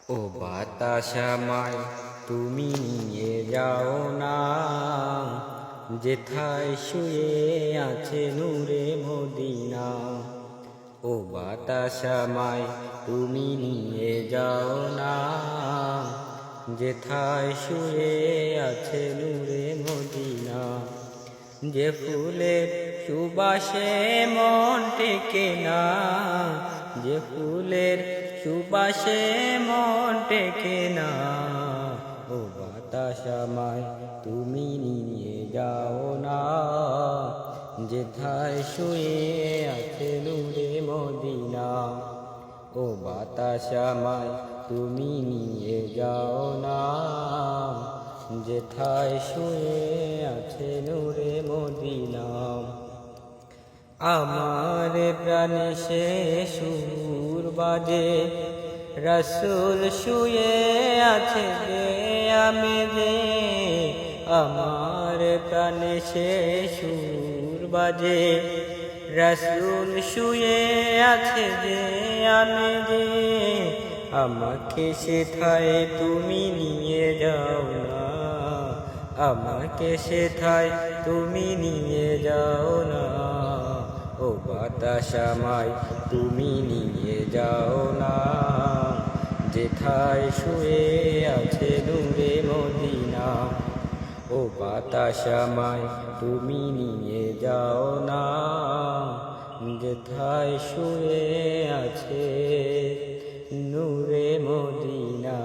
ও বাতাস আমায় তুমি নিয়ে যাও না, যেথায় শুয়ে আছে নূরে মদিনা। ও বাতাস আমায় তুমি নিয়ে যাও না, যেথায় শুয়ে আছে নূরে মদিনা। যে ফুলের সুবাসে মন টেকে না, যে ফুলের সুবাসে মন টেকে না। ও বাতাস আমায় তুমি নিয়ে যাও না, যেথায় শুয়ে আছে নূরে মদিনা। ও বাতাস আমায় তুমি নিয়ে যাও না, যেথায় শুয়ে আছে নূরে মদিনা। আমার প্রাণে সে সুর বাজে, রসুল শুয়ে আছে বেয়ামে। আমার প্রাণে সে সুর বাজে, রসুল শুয়ে আছে বেয়ামে। আমাকে সেথায় তুমি নিয়ে যাও না, আমাকে সেথায় তুমি নিয়ে যাও না। ও বাতাস আমায় তুমি নিয়ে যাও না, যেথায় শুয়ে আছে নূরে মদিনা। ও বাতাস আমায় তুমি নিয়ে যাও না, যেথায় শুয়ে আছে নূরে মদিনা।